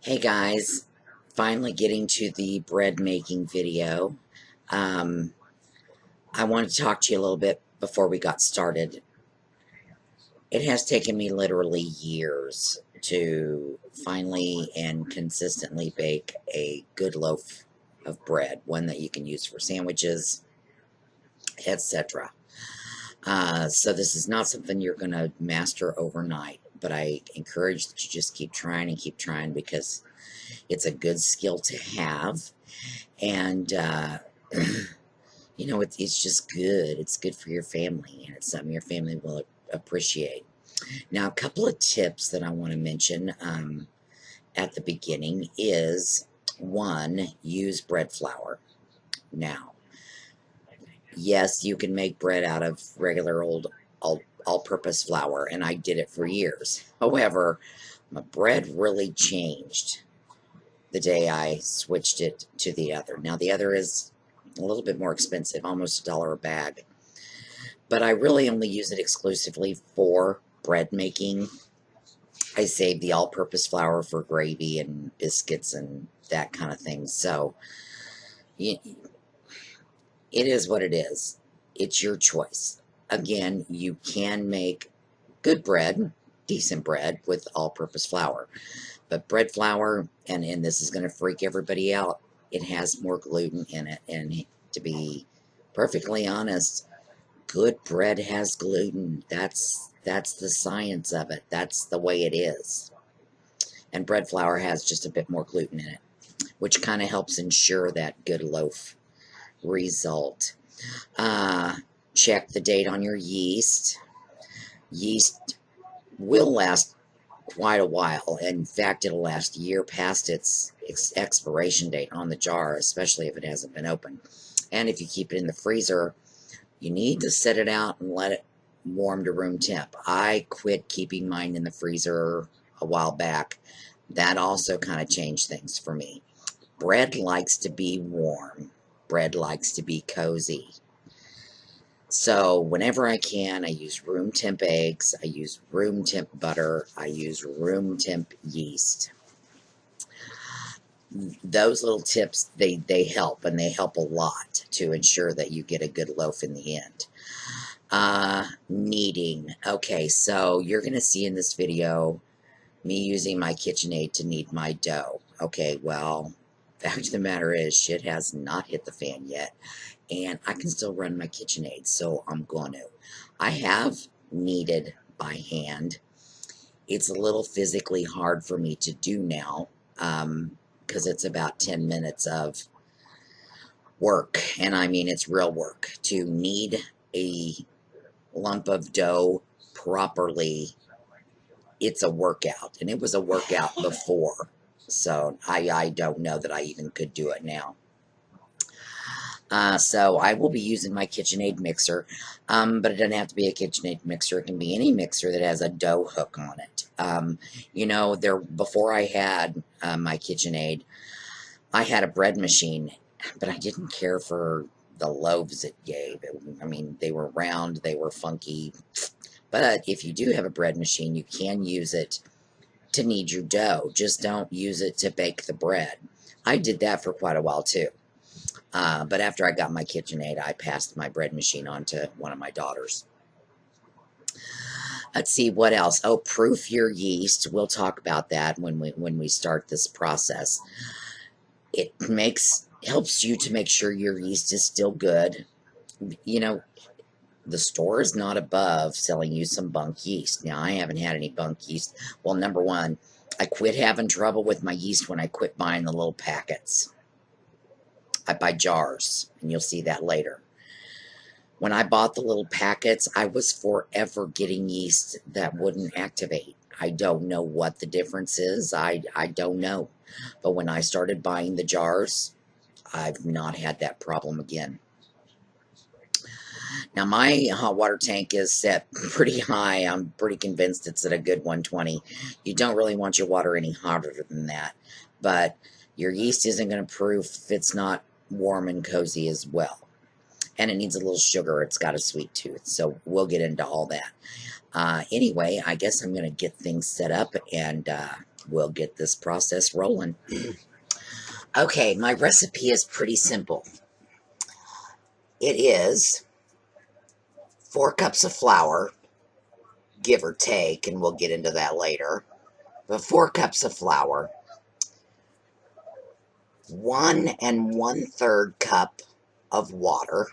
Hey guys, finally getting to the bread making video. Um, I wanted to talk to you a little bit before we got started. It has taken me literally years to finally and consistently bake a good loaf of bread, one that you can use for sandwiches, etc. So this is not something you're going to master overnight, but I encourage that you just keep trying and keep trying because it's a good skill to have. And you know, it's just good. It's good for your family, and it's something your family will appreciate. Now, a couple of tips that I want to mention at the beginning is, one, use bread flour. Now, yes, you can make bread out of regular old all-purpose flour, and I did it for years. However, my bread really changed the day I switched it to the other. Now, the other is a little bit more expensive, almost $1 a bag. But I really only use it exclusively for bread making. I save the all-purpose flour for gravy and biscuits and that kind of thing. So, it is what it is. It's your choice. Again, you can make good bread, decent bread, with all-purpose flour. But bread flour, and this is going to freak everybody out, it has more gluten in it. And to be perfectly honest, good bread has gluten. That's the science of it. That's the way it is. And bread flour has just a bit more gluten in it, which kind of helps ensure that good loaf result. Check the date on your yeast. Yeast will last quite a while. In fact, it'll last a year past its expiration date on the jar, especially if it hasn't been opened. And if you keep it in the freezer, you need to set it out and let it warm to room temp. I quit keeping mine in the freezer a while back. That also kind of changed things for me. Bread likes to be warm. Bread likes to be cozy. So whenever I can, I use room temp eggs, I use room temp butter, I use room temp yeast. Those little tips, they help, and they help a lot to ensure that you get a good loaf in the end. Kneading. Okay, so you're going to see in this video me using my KitchenAid to knead my dough. Okay, well, fact of the matter is, shit has not hit the fan yet, and I can still run my KitchenAid, so I'm going to. I have kneaded by hand. It's a little physically hard for me to do now, because it's about 10 minutes of work, and I mean it's real work. To knead a lump of dough properly, it's a workout, and it was a workout before, so I don't know that I even could do it now. So I will be using my KitchenAid mixer, but it doesn't have to be a KitchenAid mixer. It can be any mixer that has a dough hook on it. You know, before I had my KitchenAid, I had a bread machine, but I didn't care for the loaves it gave. I mean, they were round, they were funky. But if you do have a bread machine, you can use it to knead your dough. Just don't use it to bake the bread. I did that for quite a while too. But after I got my KitchenAid, I passed my bread machine on to one of my daughters. Let's see, what else? Oh, proof your yeast. We'll talk about that when we start this process. It helps you to make sure your yeast is still good. You know, the store is not above selling you some bunk yeast. Now, I haven't had any bunk yeast. Well, number one, I quit having trouble with my yeast when I quit buying the little packets. I buy jars, and you'll see that later. When I bought the little packets, I was forever getting yeast that wouldn't activate. I don't know what the difference is. I don't know. But when I started buying the jars, I've not had that problem again. Now, my hot water tank is set pretty high. I'm pretty convinced it's at a good 120. You don't really want your water any hotter than that. But your yeast isn't going to proof if it's not warm and cozy as well. And it needs a little sugar. It's got a sweet tooth. So we'll get into all that. Anyway, I guess I'm going to get things set up and we'll get this process rolling. Okay, my recipe is pretty simple. It is 4 cups of flour, give or take, and we'll get into that later. But 4 cups of flour, 1 1/3 cup of water,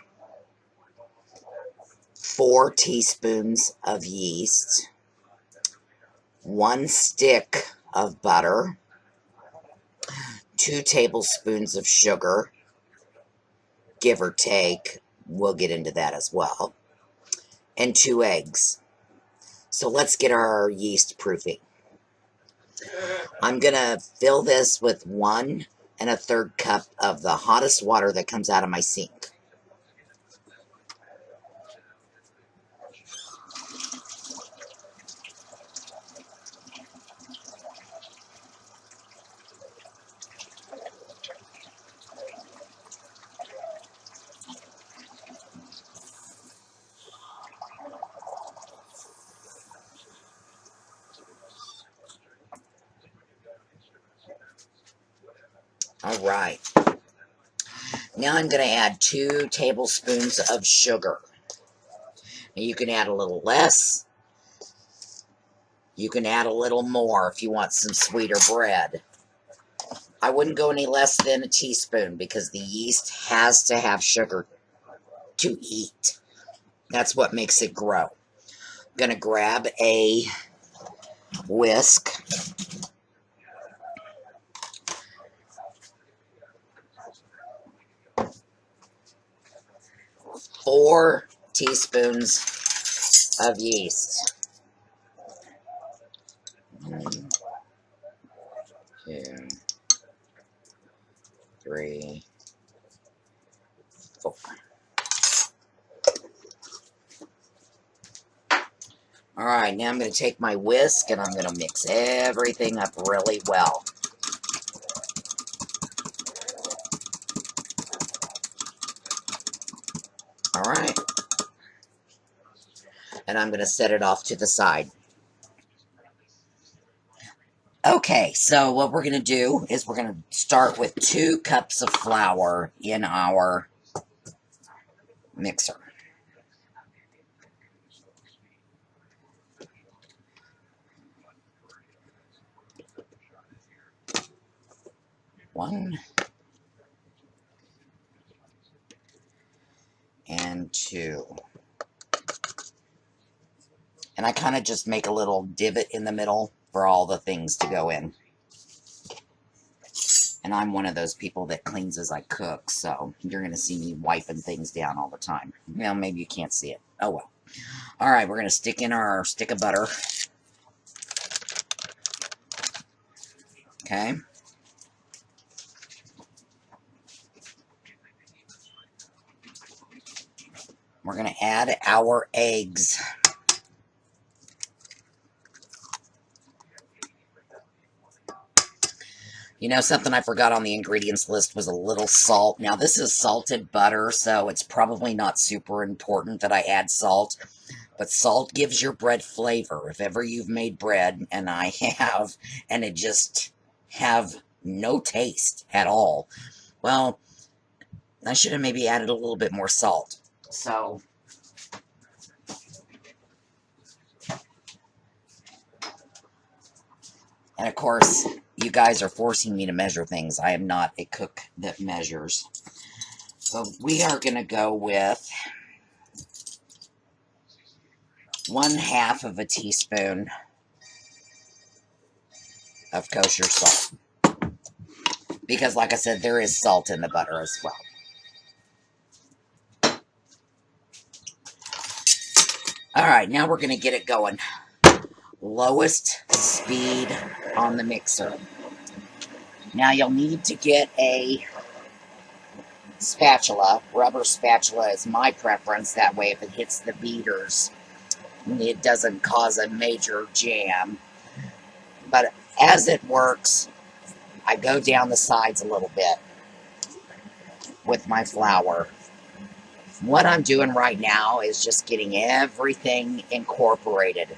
4 teaspoons of yeast, 1 stick of butter, 2 tablespoons of sugar, give or take, we'll get into that as well, and 2 eggs. So let's get our yeast proofing. I'm going to fill this with 1 1/3 cup of the hottest water that comes out of my sink. All right. Now I'm going to add 2 tablespoons of sugar. Now you can add a little less. You can add a little more if you want some sweeter bread. I wouldn't go any less than a teaspoon because the yeast has to have sugar to eat. That's what makes it grow. I'm going to grab a whisk. Four teaspoons of yeast. 1, 2, 3, 4. Alright, now I'm going to take my whisk and I'm going to mix everything up really well. Alright. And I'm going to set it off to the side. Okay, so what we're going to do is we're going to start with 2 cups of flour in our mixer. One and 2. And I kind of just make a little divot in the middle for all the things to go in. And I'm one of those people that cleans as I cook, so you're going to see me wiping things down all the time. Well, maybe you can't see it. Oh well. Alright, we're going to stick in our stick of butter. Okay. We're going to add our eggs. You know, something I forgot on the ingredients list was a little salt. Now, this is salted butter, so it's probably not super important that I add salt. But salt gives your bread flavor. If ever you've made bread, and I have, and it just have no taste at all, well, I should have maybe added a little bit more salt. So, and of course, you guys are forcing me to measure things. I am not a cook that measures. So we are going to go with 1/2 of a teaspoon of kosher salt. Because, like I said, there is salt in the butter as well. Alright, now we're going to get it going. Lowest speed on the mixer. Now you'll need to get a spatula. Rubber spatula is my preference. That way if it hits the beaters, it doesn't cause a major jam. But as it works, I go down the sides a little bit with my flour. What I'm doing right now is just getting everything incorporated.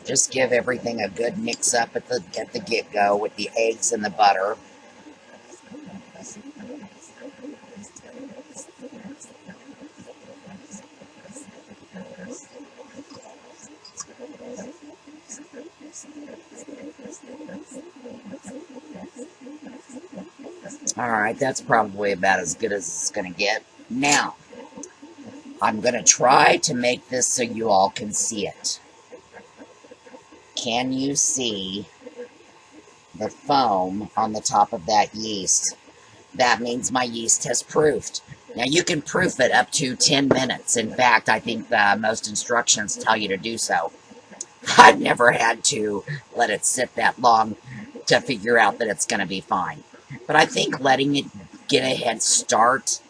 Just give everything a good mix up at the get-go with the eggs and the butter. Alright, that's probably about as good as it's going to get. Now, I'm going to try to make this so you all can see it. Can you see the foam on the top of that yeast? That means my yeast has proofed. Now, you can proof it up to 10 minutes. In fact, I think most instructions tell you to do so. I've never had to let it sit that long to figure out that it's going to be fine. But I think letting it get a head start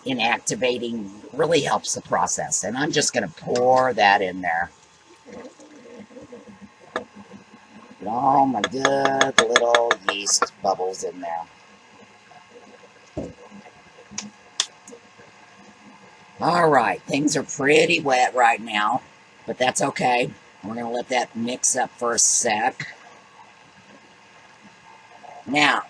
in activating really helps the process. And I'm just going to pour that in there. Get all my good little yeast bubbles in there. Alright, things are pretty wet right now, but that's okay. We're going to let that mix up for a sec. Now,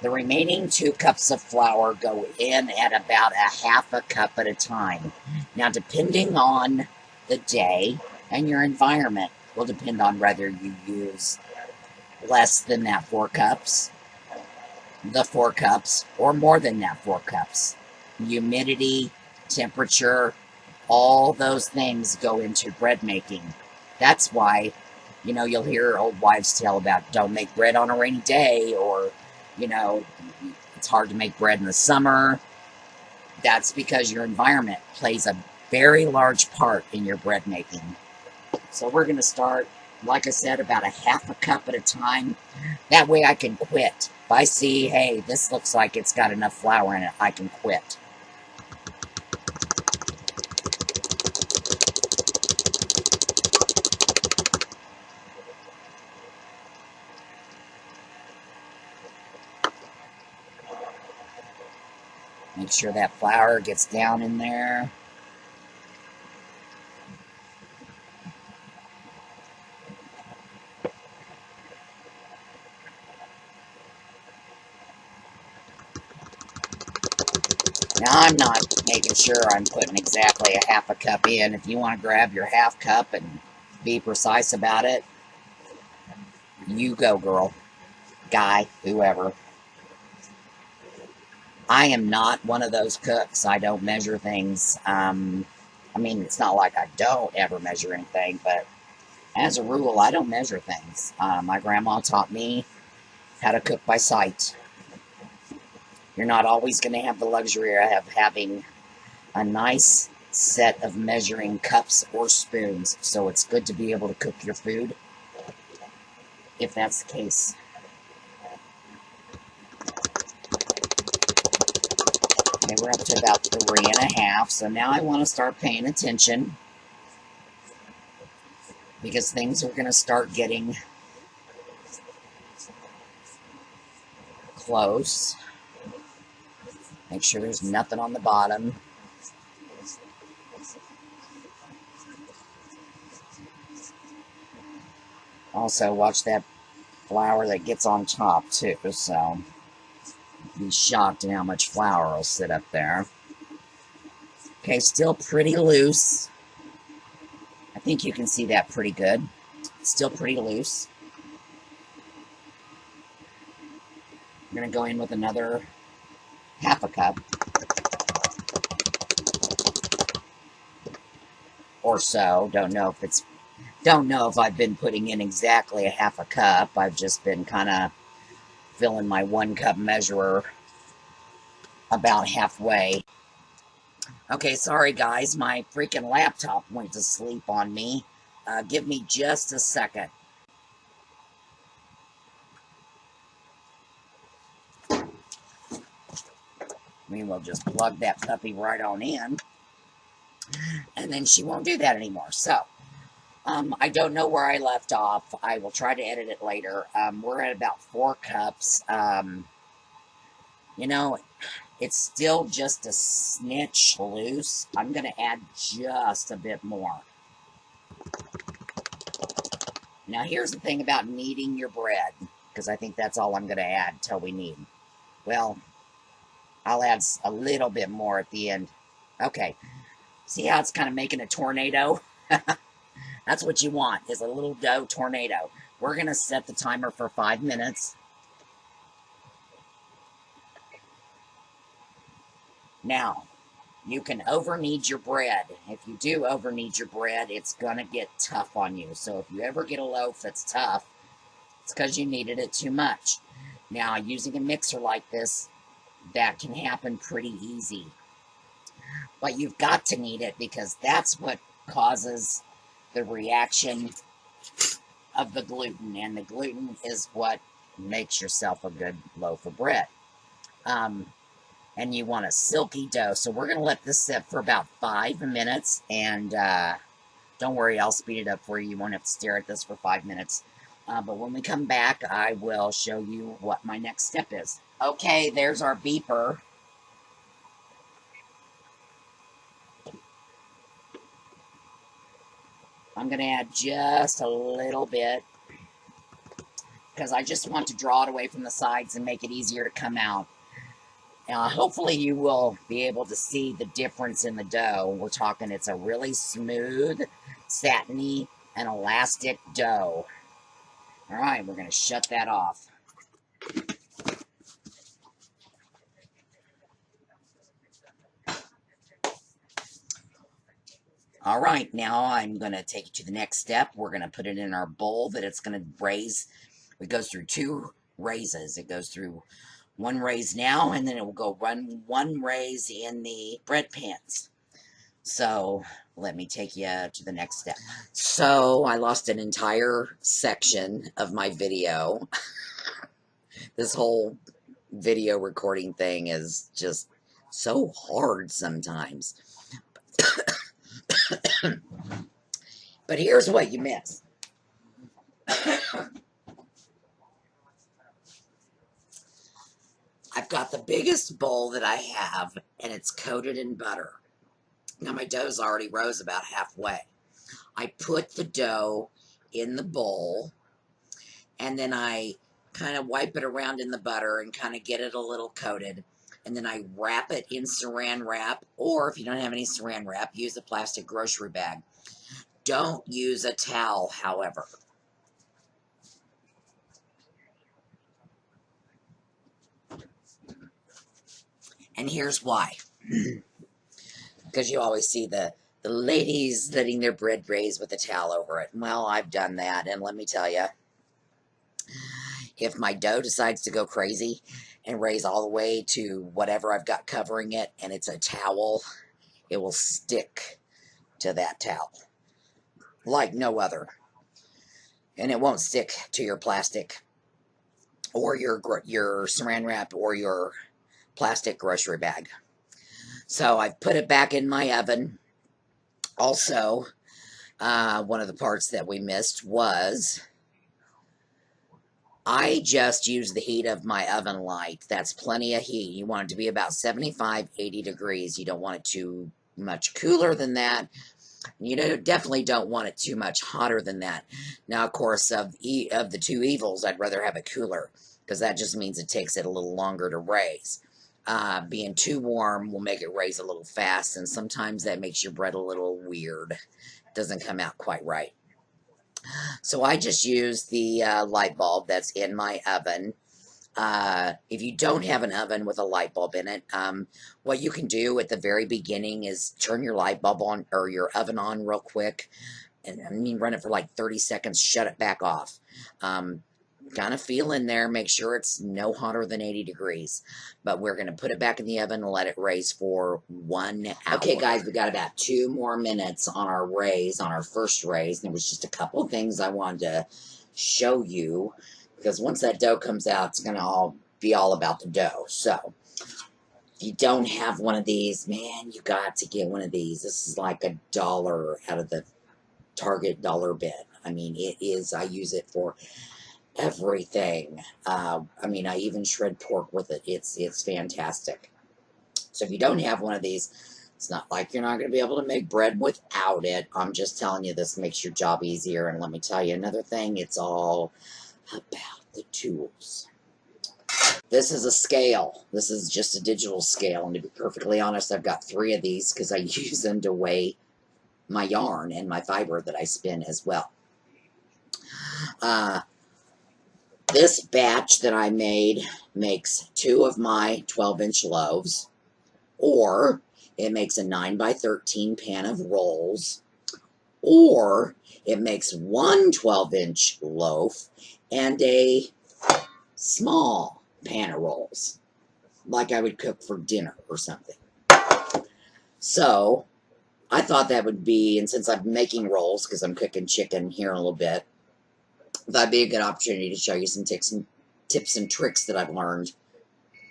the remaining 2 cups of flour go in at about a half a cup at a time. Now, depending on the day and your environment, will depend on whether you use less than that 4 cups, the 4 cups, or more than that 4 cups. Humidity, temperature, all those things go into bread making. That's why, you'll hear old wives' tale about don't make bread on a rainy day, or, it's hard to make bread in the summer. That's because your environment plays a very large part in your bread making. So we're going to start, like I said, about a half a cup at a time. That way I can quit. If I see, hey, this looks like it's got enough flour in it, I can quit. Make sure that flour gets down in there. Now, I'm not making sure I'm putting exactly a half a cup in. If you want to grab your half cup and be precise about it, you go, girl, guy, whoever. I am not one of those cooks. I don't measure things. It's not like I don't ever measure anything, but as a rule, I don't measure things. My grandma taught me how to cook by sight. You're not always going to have the luxury of having a nice set of measuring cups or spoons, so it's good to be able to cook your food, if that's the case. Okay, we're up to about 3.5, so now I want to start paying attention, because things are going to start getting close. Make sure there's nothing on the bottom. Also, watch that flour that gets on top, too, so be shocked at how much flour will sit up there. Okay, still pretty loose. I think you can see that pretty good. Still pretty loose. I'm going to go in with another half a cup. Or so. Don't know if I've been putting in exactly a half a cup. I've just been kind of filling my 1 cup measurer about halfway. Okay, sorry guys, my freaking laptop went to sleep on me. Give me just a second. We'll just plug that puppy right on in. And then she won't do that anymore. So, I don't know where I left off. I will try to edit it later. We're at about 4 cups. It's still just a snitch loose. I'm going to add just a bit more. Now here's the thing about kneading your bread, because I think that's all I'm going to add till we knead. Well, I'll add a little bit more at the end. Okay, see how it's kind of making a tornado? That's what you want, is a little dough tornado. We're going to set the timer for 5 minutes. Now, you can over-knead your bread. If you do over-knead your bread, it's going to get tough on you. So if you ever get a loaf that's tough, it's because you kneaded it too much. Now, using a mixer like this, that can happen pretty easy. But you've got to knead it because that's what causes the reaction of the gluten. And the gluten is what makes yourself a good loaf of bread. And you want a silky dough. So we're going to let this sit for about 5 minutes. And don't worry, I'll speed it up for you. You won't have to stare at this for 5 minutes. But when we come back, I will show you what my next step is. Okay, there's our beeper. I'm going to add just a little bit because I just want to draw it away from the sides and make it easier to come out. Hopefully you will be able to see the difference in the dough. We're talking it's a really smooth, satiny, and elastic dough. All right, we're going to shut that off. All right, now I'm going to take you to the next step. We're going to put it in our bowl that it's going to raise. It goes through 2 raises. It goes through 1 raise now, and then it will go one raise in the bread pans. So let me take you to the next step. So I lost an entire section of my video. This whole video recording thing is just so hard sometimes. But here's what you miss. I've got the biggest bowl that I have, and it's coated in butter. Now my dough's already rose about halfway. I put the dough in the bowl, and then I kind of wipe it around in the butter and kind of get it a little coated. And then I wrap it in saran wrap, or if you don't have any saran wrap, use a plastic grocery bag. Don't use a towel, however. And here's why. Because you always see the ladies letting their bread raise with a towel over it. Well, I've done that, and let me tell you, if my dough decides to go crazy and raise all the way to whatever I've got covering it, and it's a towel, it will stick to that towel like no other. And it won't stick to your plastic or your saran wrap or your plastic grocery bag. So I've put it back in my oven. Also, one of the parts that we missed was I just used the heat of my oven light. That's plenty of heat. You want it to be about 75, 80 degrees. You don't want it too much cooler than that. You definitely don't want it too much hotter than that. Now, of course, of the 2 evils, I'd rather have it cooler because that just means it takes it a little longer to raise. Being too warm will make it raise a little fast, and sometimes that makes your bread a little weird. It doesn't come out quite right. So I just use the light bulb that's in my oven. If you don't have an oven with a light bulb in it, what you can do at the very beginning is turn your light bulb on, or your oven on real quick, and I mean run it for like 30 seconds, shut it back off. Kind of feel in there, make sure it's no hotter than 80 degrees. But we're going to put it back in the oven and let it raise for 1 hour. Okay, guys, we got about 2 more minutes on our raise, on our first raise. There was just a couple of things I wanted to show you, because once that dough comes out, it's going to be all about the dough. So, if you don't have one of these, man, you got to get one of these. This is like $1 out of the Target dollar bin. I mean, it is, I use it for everything. I mean, I even shred pork with it. It's fantastic. So if you don't have one of these, It's not like you're not going to be able to make bread without it. I'm just telling you this makes your job easier. And let me tell you another thing. It's all about the tools. This is a scale. This is just a digital scale. And to be perfectly honest, I've got 3 of these because I use them to weigh my yarn and my fiber that I spin as well. This batch that I made makes 2 of my 12-inch loaves, or it makes a 9x13 pan of rolls, or it makes 1 12-inch loaf and a small pan of rolls, like I would cook for dinner or something. So I thought that would be, and since I'm making rolls because I'm cooking chicken here in a little bit, that'd be a good opportunity to show you some tips and tricks that I've learned.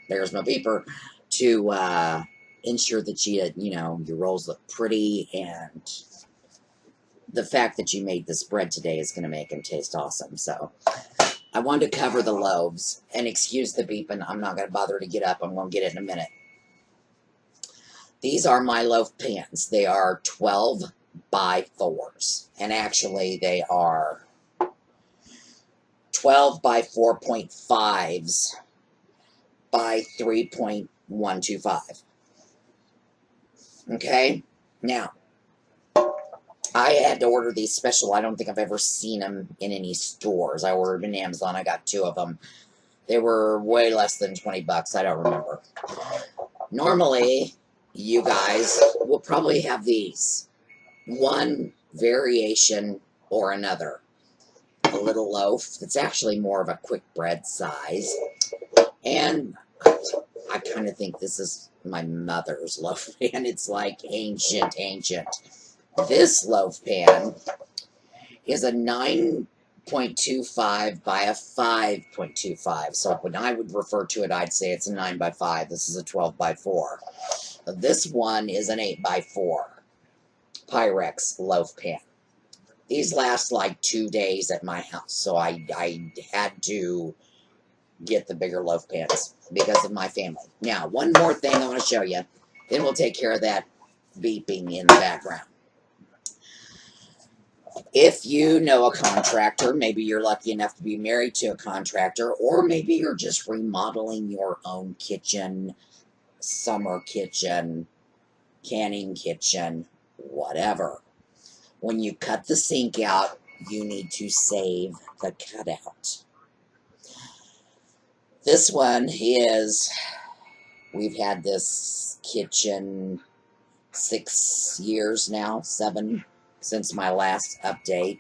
There's my beeper, to ensure that your rolls look pretty, and the fact that you made this bread today is going to make them taste awesome. So I wanted to cover the loaves, and excuse the beeping. I'm not going to bother to get up. I'm going to get it in a minute. These are my loaf pans. They are 12 by 4s, and actually they are 12 by 4.5s by 3.125. Okay? Now, I had to order these special. I don't think I've ever seen them in any stores. I ordered them on Amazon. I got 2 of them. They were way less than 20 bucks. I don't remember. Normally, you guys will probably have these. One variation or another. A little loaf that's actually more of a quick bread size. And I kind of think this is my mother's loaf pan. It's like ancient. This loaf pan is a 9.25 by a 5.25. So when I would refer to it, I'd say it's a 9 by 5. This is a 12 by 4. This one is an 8 by 4 Pyrex loaf pan. These last like 2 days at my house, so I had to get the bigger loaf pans because of my family. Now, one more thing I want to show you, then we'll take care of that beeping in the background. If you know a contractor, maybe you're lucky enough to be married to a contractor, or maybe you're just remodeling your own kitchen, summer kitchen, canning kitchen, whatever. When you cut the sink out, you need to save the cutout. This one is, we've had this kitchen 6 years now, 7, since my last update.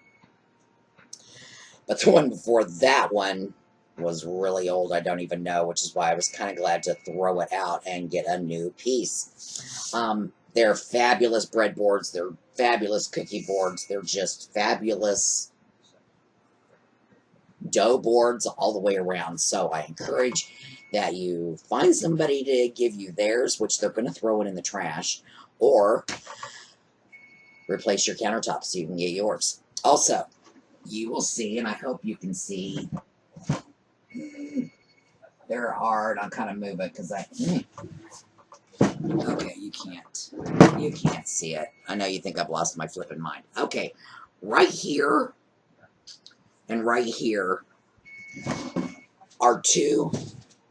But the one before that one was really old. I don't even know, which is why I was kind of glad to throw it out and get a new piece. They're fabulous breadboards. They're fabulous cookie boards. They're just fabulous dough boards all the way around. So I encourage that you find somebody to give you theirs, which they're going to throw it in the trash, or replace your countertops so you can get yours. Also, you will see, and I hope you can see, they're hard. I'll kind of move it because okay, you can't see it. I know you think I've lost my flipping mind. Okay, right here and right here are 2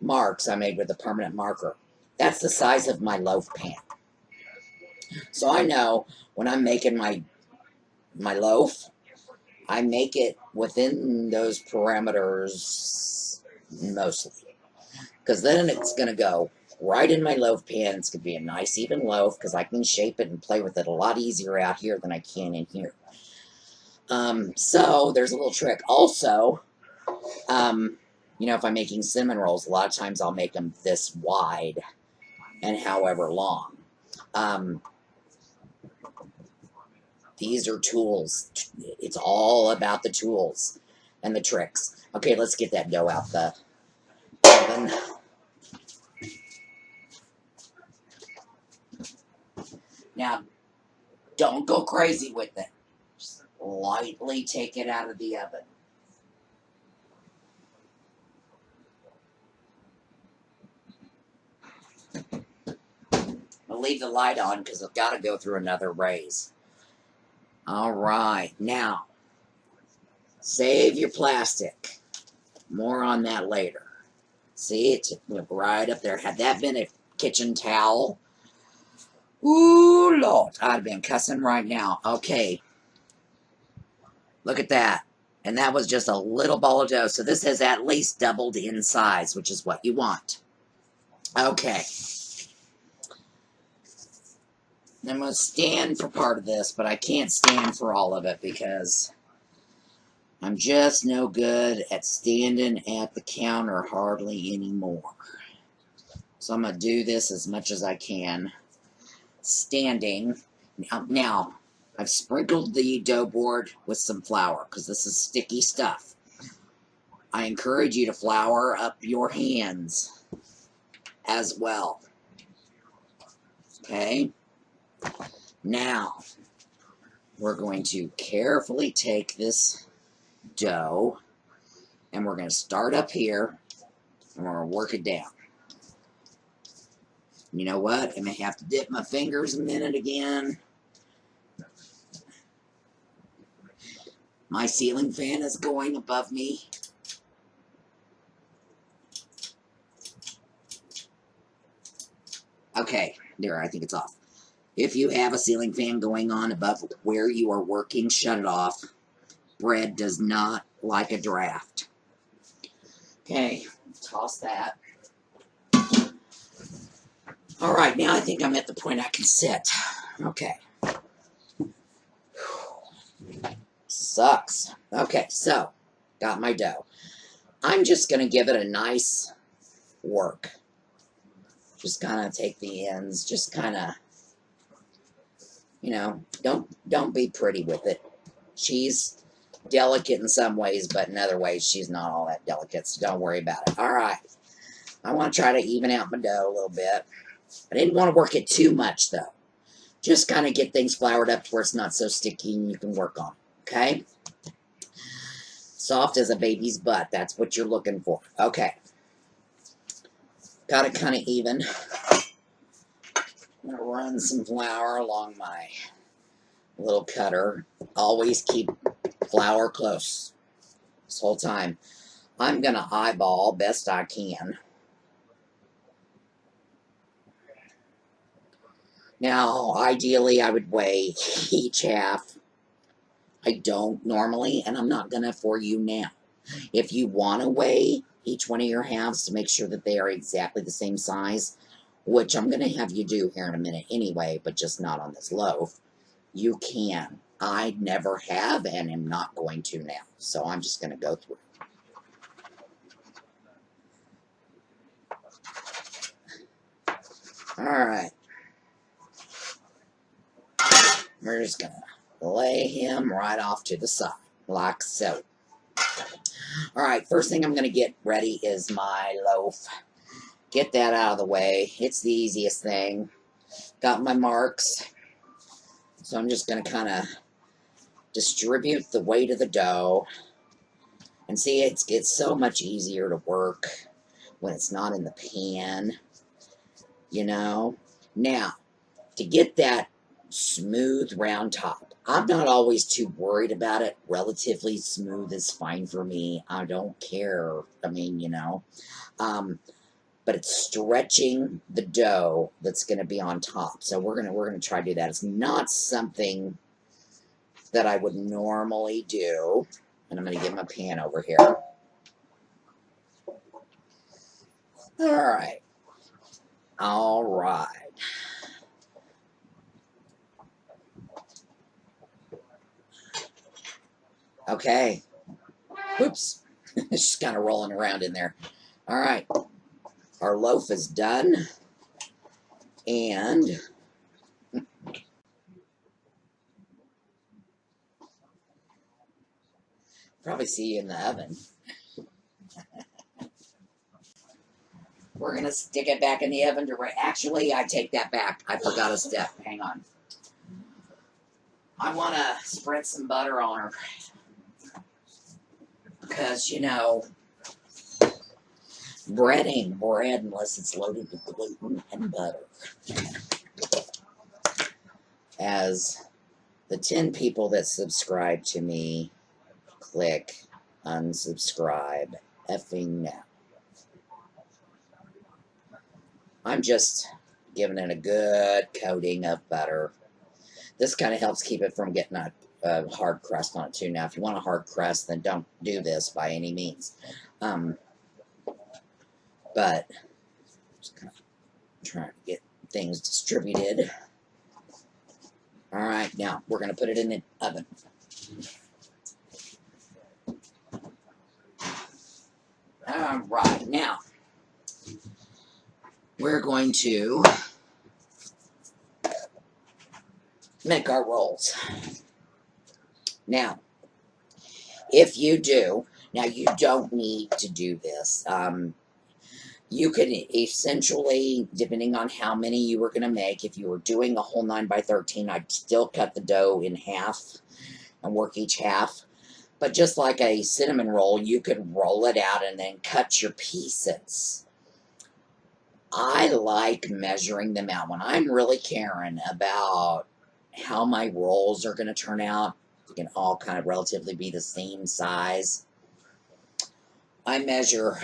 marks I made with a permanent marker. That's the size of my loaf pan. So I know when I'm making my loaf, I make it within those parameters mostly. Because then it's going to go right in my loaf pan. It's going to be a nice even loaf because I can shape it and play with it a lot easier out here than I can in here. So there's a little trick. Also, if I'm making cinnamon rolls, a lot of times I'll make them this wide and however long. These are tools. It's all about the tools and the tricks. Okay, let's get that dough out the oven. Now, don't go crazy with it. Just lightly take it out of the oven. leave the light on because I've got to go through another raise. All right, now, save your plastic. More on that later. See, it's right up there. Had that been a kitchen towel, ooh, Lord, I'd have been cussing right now. Okay, look at that. And that was just a little ball of dough. So this has at least doubled in size, which is what you want. Okay. I'm going to stand for part of this, but I can't stand for all of it because I'm just no good at standing at the counter hardly anymore. So I'm going to do this as much as I can standing. Now I've sprinkled the dough board with some flour because this is sticky stuff. I encourage you to flour up your hands as well. Okay? Now, we're going to carefully take this dough, and we're going to start up here, and we're going to work it down. You know what? I may have to dip my fingers a minute again. My ceiling fan is going above me. Okay, there, I think it's off. If you have a ceiling fan going on above where you are working, shut it off. Bread does not like a draft. Okay, toss that. All right, now I think I'm at the point I can sit. Okay. Sucks. Okay, so, got my dough. I'm just going to give it a nice work. Just kind of take the ends, just kind of, you know, don't be pretty with it. She's delicate in some ways, but in other ways she's not all that delicate, so don't worry about it. All right. I want to try to even out my dough a little bit. I didn't want to work it too much, though. Just kind of get things floured up to where it's not so sticky and you can work on it, okay? Soft as a baby's butt. That's what you're looking for. Okay. Got it kind of even. I'm going to run some flour along my little cutter. Always keep flour close this whole time. I'm going to eyeball best I can. Now, ideally, I would weigh each half. I don't normally, and I'm not going to for you now. If you want to weigh each one of your halves to make sure that they are exactly the same size, which I'm going to have you do here in a minute anyway, but just not on this loaf, you can. I never have and am not going to now, so I'm just going to go through. Alright. We're just going to lay him right off to the side, like so. Alright, first thing I'm going to get ready is my loaf. Get that out of the way. It's the easiest thing. Got my marks. So I'm just going to kind of distribute the weight of the dough. And see, it's so much easier to work when it's not in the pan. You know? Now, to get that smooth round top, I'm not always too worried about it. Relatively smooth is fine for me. I don't care. I mean, you know. But it's stretching the dough that's going to be on top. So we're gonna try to do that. It's not something that I would normally do. And I'm going to get my pan over here. Alright. Alright. Okay. Whoops. It's just kind of rolling around in there. Alright. Our loaf is done. And probably see you in the oven. We're going to stick it back in the oven to... Actually, I take that back. I forgot a step. Hang on. I want to spread some butter on her. Because, you know, bread ain't bread unless it's loaded with gluten and butter. as the 10 people that subscribe to me click unsubscribe effing now. I'm just giving it a good coating of butter. This kind of helps keep it from getting a hard crust on it too. Now, if you want a hard crust, then don't do this by any means. But just kind of trying to get things distributed. All right, now we're going to put it in the oven. All right, now we're going to make our rolls. Now, if you do, now you don't need to do this. You could essentially, depending on how many you were going to make, if you were doing a whole 9x13, I'd still cut the dough in half and work each half. But just like a cinnamon roll, you could roll it out and then cut your pieces. I like measuring them out. When I'm really caring about how my rolls are going to turn out, they can all kind of relatively be the same size, I measure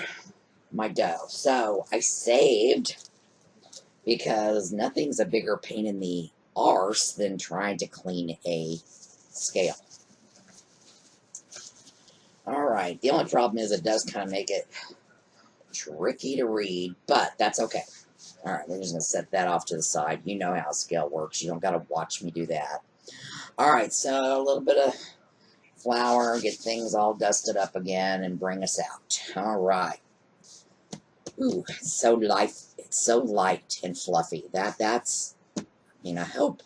my dough. So I saved, because nothing's a bigger pain in the arse than trying to clean a scale. Alright, the only problem is it does kind of make it tricky to read, but that's okay. Alright, we're just going to set that off to the side. You know how a scale works. You don't got to watch me do that. Alright, so a little bit of flour, get things all dusted up again, and bring us out. Alright. Ooh, it's so light and fluffy. That's, I hope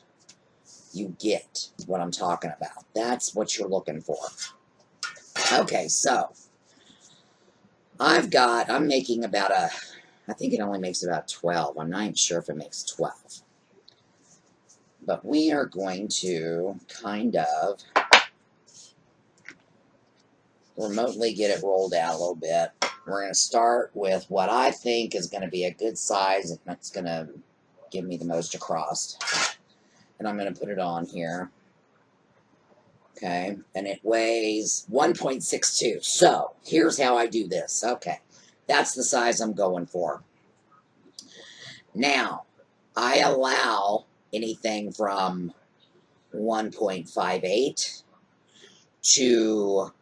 you get what I'm talking about. That's what you're looking for. Okay, so I'm making about I think it only makes about 12. I'm not even sure if it makes 12. But we are going to kind of remotely get it rolled out a little bit. We're going to start with what I think is going to be a good size, and that's going to give me the most across. And I'm going to put it on here. Okay, and it weighs 1.62. So, here's how I do this. Okay, that's the size I'm going for. Now, I allow anything from 1.58 to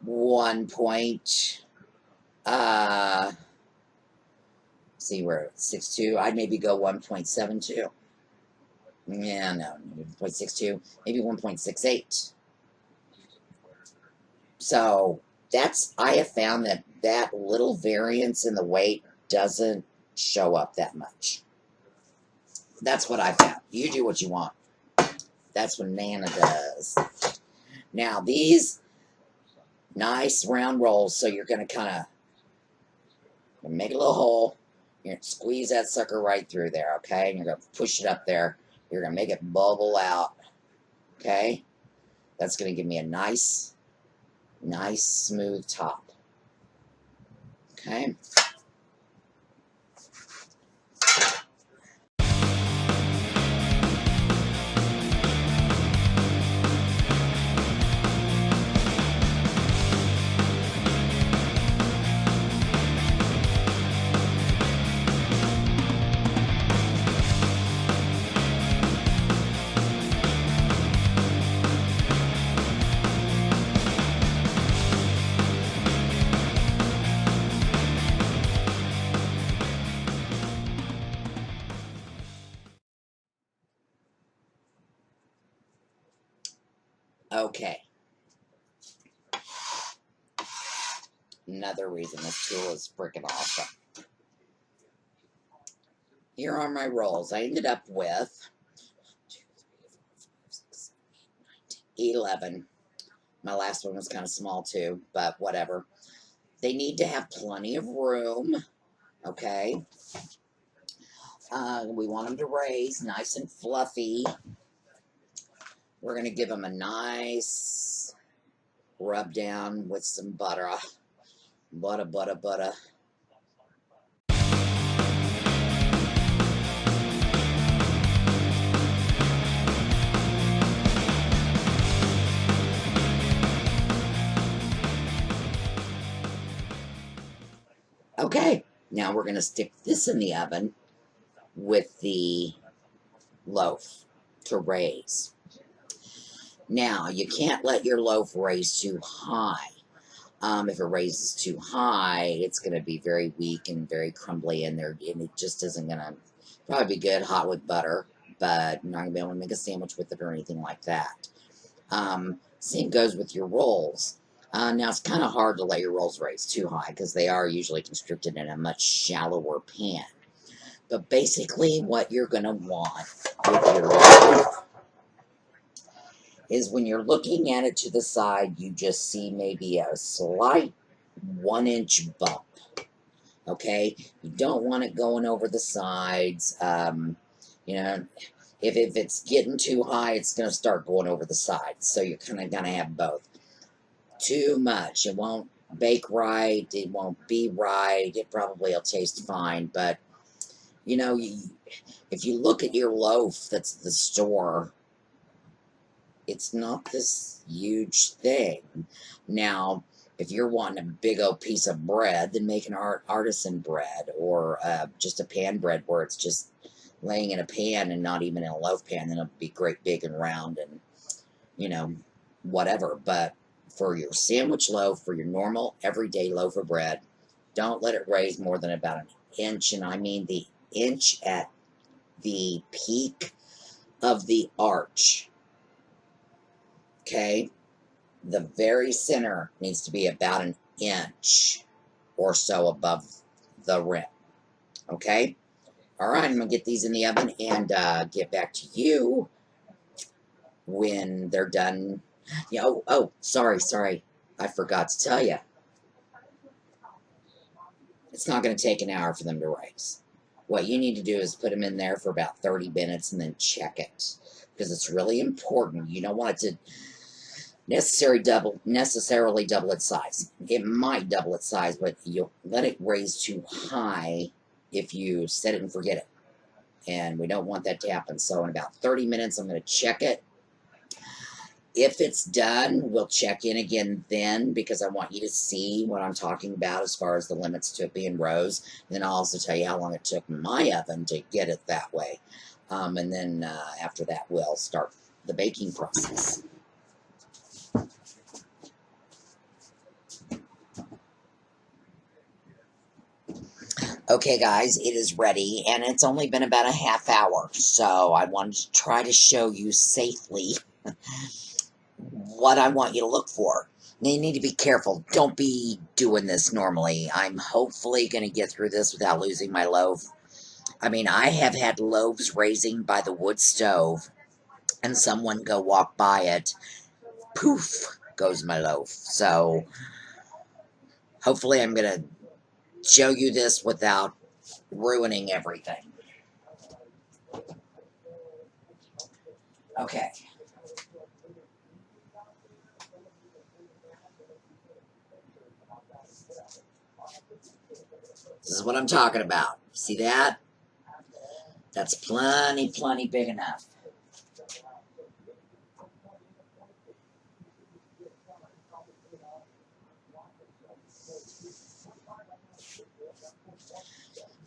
1.62. I'd maybe go 1.72. Yeah, no, 1.62, maybe 1.68. So I have found that little variance in the weight doesn't show up that much. That's what I found. You do what you want. That's what Nana does. Now, these nice round rolls, so you're going to kind of make a little hole. You're going to squeeze that sucker right through there, okay? And you're going to push it up there. You're going to make it bubble out, okay? That's going to give me a nice, smooth top, okay? Okay. Another reason this tool is freaking awesome. Here are my rolls. I ended up with 11. My last one was kind of small too, but whatever. They need to have plenty of room, okay? We want them to raise nice and fluffy. We're going to give them a nice rub down with some butter. Butter. Okay, now we're going to stick this in the oven with the loaf to raise. Now, you can't let your loaf raise too high. If it raises too high, it's going to be very weak and very crumbly, and it just isn't going to probably be good hot with butter, but you're not going to be able to make a sandwich with it or anything like that. Same goes with your rolls. Now, it's kind of hard to let your rolls raise too high because they are usually constricted in a much shallower pan. But basically, what you're going to want with your loaf is when you're looking at it to the side, you just see maybe a slight 1-inch bump. Okay, you don't want it going over the sides. You know, if it's getting too high, it's going to start going over the sides. So you're kind of going to have both. Too much, it won't bake right. It won't be right. It probably will taste fine, but you know, if you look at your loaf that's at the store, it's not this huge thing. Now, if you're wanting a big old piece of bread, then make an artisan bread, or just a pan bread where it's just laying in a pan and not even in a loaf pan. Then it'll be great big and round and, you know, whatever. But for your sandwich loaf, for your normal everyday loaf of bread, don't let it raise more than about an inch, and I mean the inch at the peak of the arch. Okay? The very center needs to be about an inch or so above the rim. Okay? All right, I'm going to get these in the oven and get back to you when they're done. Yeah, oh, sorry. I forgot to tell you. It's not going to take an hour for them to raise. What you need to do is put them in there for about 30 minutes and then check it. Because it's really important. You don't want it to necessarily double its size. It might double its size, but you'll let it raise too high if you set it and forget it. And we don't want that to happen. So in about 30 minutes, I'm going to check it. If it's done, we'll check in again then, because I want you to see what I'm talking about as far as the limits to it being rose. And then I'll also tell you how long it took my oven to get it that way. And then after that, we'll start the baking process. Okay, guys, it is ready, and it's only been about a half hour, so I wanted to try to show you safely what I want you to look for. Now, you need to be careful. Don't be doing this normally. I'm hopefully going to get through this without losing my loaf. I mean, I have had loaves raising by the wood stove, and someone go walk by it. Poof, goes my loaf. So, hopefully I'm going to show you this without ruining everything. Okay. This is what I'm talking about. See that? That's plenty big enough.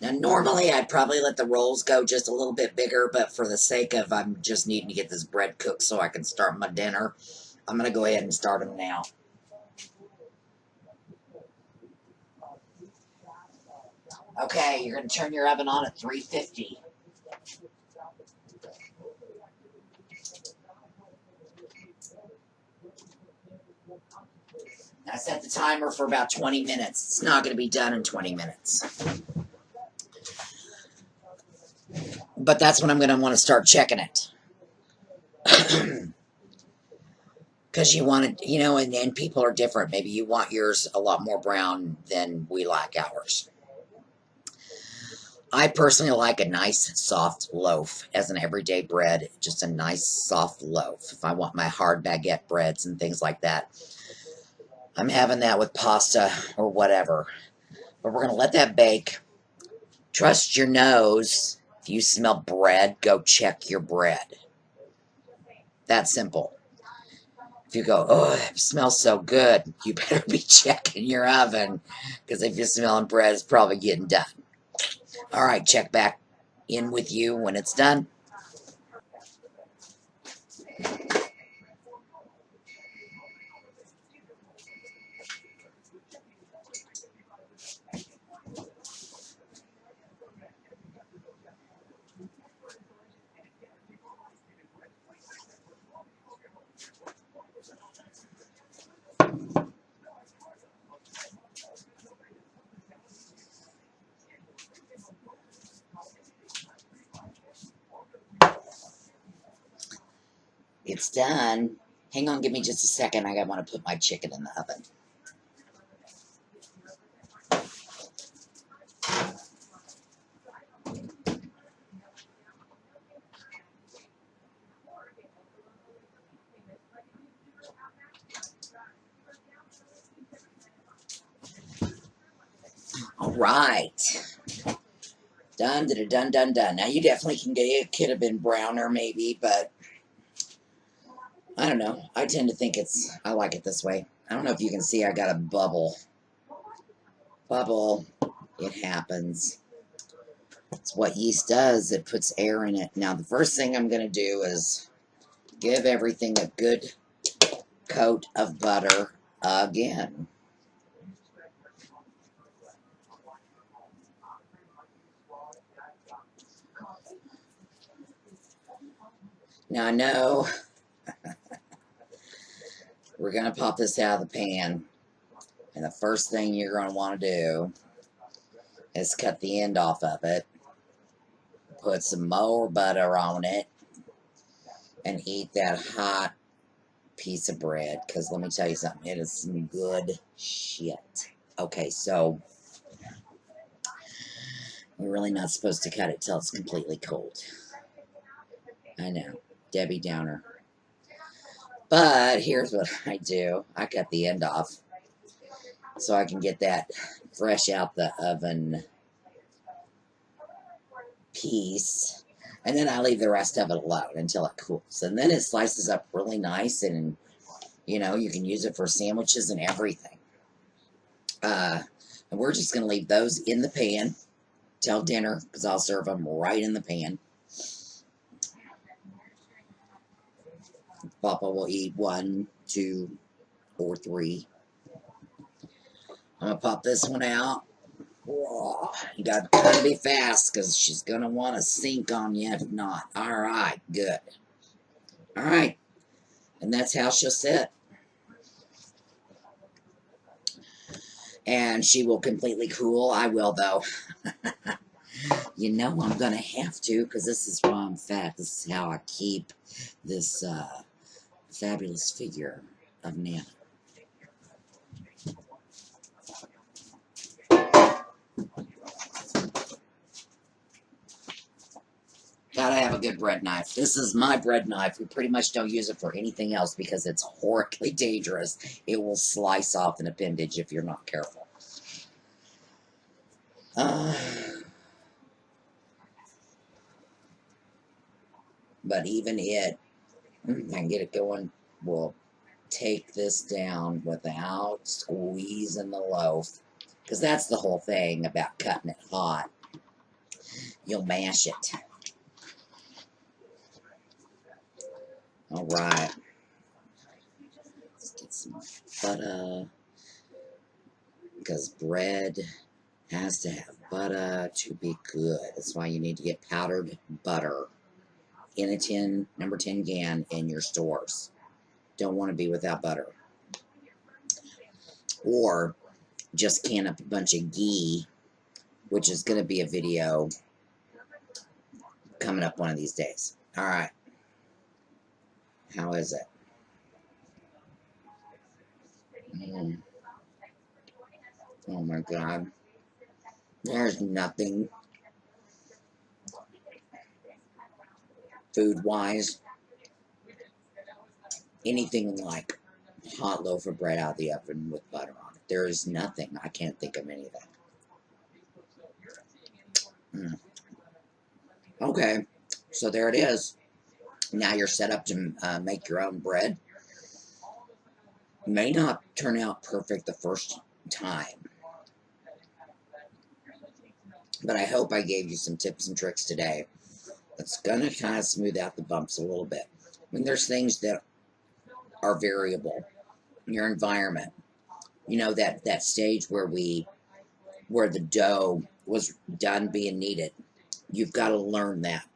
Now, normally I'd probably let the rolls go just a little bit bigger, but for the sake of I'm just needing to get this bread cooked so I can start my dinner, I'm going to go ahead and start them now. Okay, you're going to turn your oven on at 350. I set the timer for about 20 minutes. It's not going to be done in 20 minutes. But that's when I'm going to want to start checking it. Because you want it, you know, and people are different. Maybe you want yours a lot more brown than we like ours. I personally like a nice soft loaf as an everyday bread, just a nice soft loaf. If I want my hard baguette breads and things like that, I'm having that with pasta or whatever. But we're going to let that bake. Trust your nose. If you smell bread, go check your bread. That simple. If you go, oh, it smells so good, you better be checking your oven, because if you're smelling bread, it's probably getting done. All right, check back in with you when it's done. It's done. Hang on, give me just a second. I want to put my chicken in the oven. All right. Done, done, done, done. Now, you definitely can get it. Could have been browner, maybe, but I don't know. I tend to think I like it this way. I don't know if you can see I got a bubble. Bubble. It happens. It's what yeast does. It puts air in it. Now, the first thing I'm going to do is give everything a good coat of butter again. Now, I know we're going to pop this out of the pan. And the first thing you're going to want to do is cut the end off of it. Put some more butter on it. And eat that hot piece of bread. Because let me tell you something. It is some good shit. Okay, so you're really not supposed to cut it till it's completely cold. I know. Debbie Downer. But here's what I do. I cut the end off so I can get that fresh out the oven piece. And then I leave the rest of it alone until it cools. And then it slices up really nice, and, you know, you can use it for sandwiches and everything. And we're just going to leave those in the pan till dinner, because I'll serve them right in the pan. Papa will eat 1, 2, or 3. I'm going to pop this one out. Whoa, you got to be fast, because she's going to want to sink on you if not. All right, good. All right, and that's how she'll sit. And she will completely cool. I will, though. You know I'm going to have to, because this is why I'm fat. This is how I keep this fabulous figure of Nana. Gotta have a good bread knife. This is my bread knife. We pretty much don't use it for anything else because it's horribly dangerous. It will slice off an appendage if you're not careful. But even it, I can get it going, will take this down without squeezing the loaf. Because that's the whole thing about cutting it hot. You'll mash it. All right. Let's get some butter. Because bread has to have butter to be good. That's why you need to get powdered butter in a tin, number 10 can in your stores. Don't want to be without butter. Or just can up a bunch of ghee, which is going to be a video coming up one of these days. All right. How is it? Oh my God. There's nothing food-wise, anything like hot loaf of bread out of the oven with butter on it. There is nothing. I can't think of any of that. Okay, so there it is. Now you're set up to make your own bread. May not turn out perfect the first time, but I hope I gave you some tips and tricks today. It's going to kind of smooth out the bumps a little bit. When there's things that are variable in your environment, you know, that stage where the dough was done being kneaded, you've got to learn that,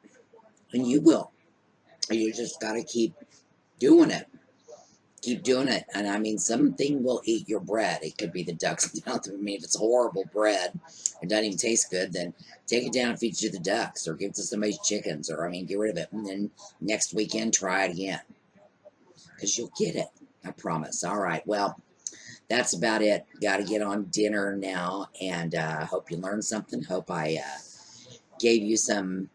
and you will. You just got to keep doing it. Keep doing it. And I mean, something will eat your bread. It could be the ducks down. I mean, if it's horrible bread, it doesn't even taste good, then take it down and feed it to the ducks, or give it to somebody's chickens, or I mean, get rid of it. And then next weekend, try it again, because you'll get it. I promise. All right. Well, that's about it. Got to get on dinner now, and hope you learned something. Hope I gave you some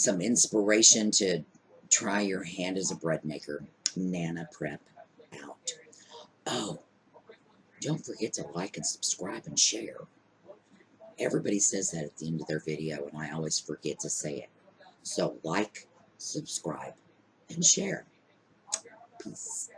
inspiration to try your hand as a bread maker. Nana Prepp out. Oh, don't forget to like and subscribe and share. Everybody says that at the end of their video, and I always forget to say it. So like, subscribe, and share. Peace.